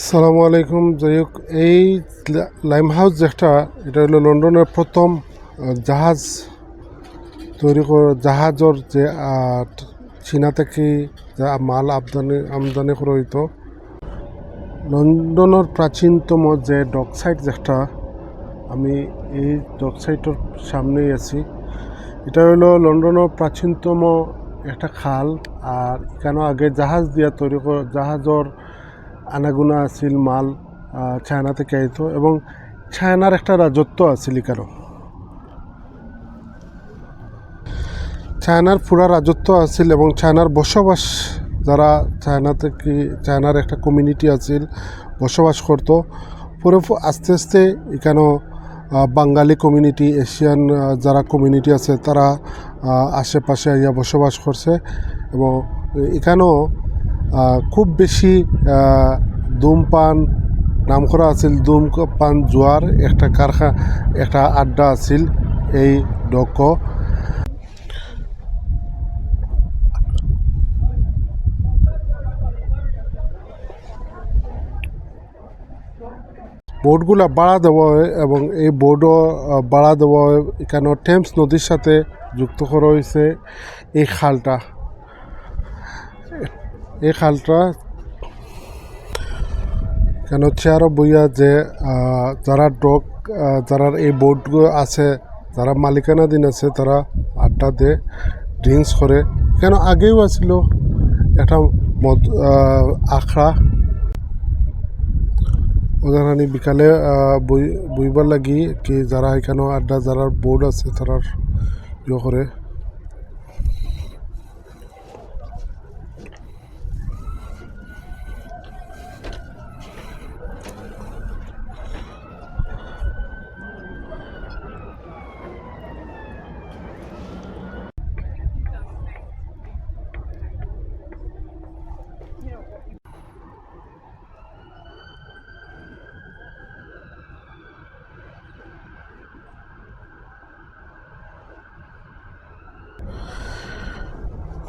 সালামু আলাইকুম। যাই হোক, এই লাইম হাউস যেটা, এটা হলো লন্ডনের প্রথম জাহাজ তৈরি করে, জাহাজের যে চীনা থেকে যা মাল আমদানি করা হইতো। লন্ডনের প্রাচীনতম যে ডক সাইট যেটা, আমি এই ডক সাইটের সামনেই আছি। এটা হলো লন্ডনের প্রাচীনতম একটা খাল। আর এখানে আগে জাহাজ দিয়া তৈরি করা, জাহাজের আনাগুনা আছিল, মাল চায়না থেকে আইতো এবং চায়নার একটা রাজত্ব আছিল এখানে। চায়নার পুরা রাজত্ব আছিল এবং চায়নার বসবাস, যারা চায়নার একটা কমিউনিটি আছিল, বসবাস করতো। পরে আস্তে আস্তে এখানেও বাঙালি কমিউনিটি, এশিয়ান যারা কমিউনিটি আছে, তারা আশেপাশে আইয়া বসবাস করছে। এবং এখানেও খুব বেশি ধূমপান নাম করা আছিল, ধূমপান জোয়ার একটা একটা আড্ডা আছিল এই ডক। বোটগুলা বাড়া দেওয়া হয় এবং এই বোর্ডও বাড়া দেওয়া হয়। এখানে টেমস নদীর সাথে যুক্ত করা হয়েছে এই খালটা। কেন হচ্ছে আরও বইয়া যে যারা যারা এই বোটগুলো আছে, যারা মালিকানাধীন আছে, তারা আড্ডা দেয়, ড্রিঙ্কস করে। কেন আগেও আছিল একটা আখড়া, ওখানে বিকালে বইবার লাগি কি যারা এখানে আড্ডা, যারা বোর্ড আছে, তারা ইয়ে করে।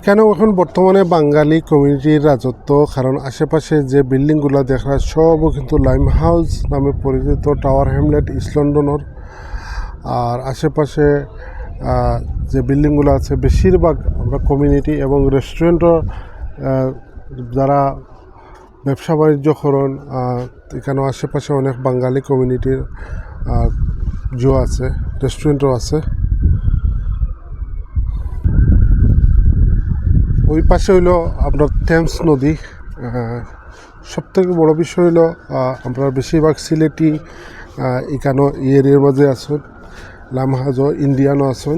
কেন এখন বর্তমানে বাঙালি কমিউনিটির রাজত্ব, কারণ আশেপাশে যে বিল্ডিংগুলো দেখা সবও কিন্তু লাইম হাউস নামে পরিচিত, টাওয়ার হ্যামলেট ইস্ট লন্ডনের। আর আশেপাশে যে বিল্ডিংগুলো আছে, বেশিরভাগ আমরা কমিউনিটি এবং রেস্টুরেন্টও, যারা ব্যবসা বাণিজ্য করেন, এখানেও আশেপাশে অনেক বাঙালি কমিউনিটির আছে, রেস্টুরেন্টও আছে। ওই পাশে হইলো আপনার টেমস নদী। সবথেকে বড় বিষয় হইলো আমরা বেশিরভাগ সিলেটি এখানেও এই এরিয়ার মাঝে আসুন, লামহাজও ইন্ডিয়ানও আসুন।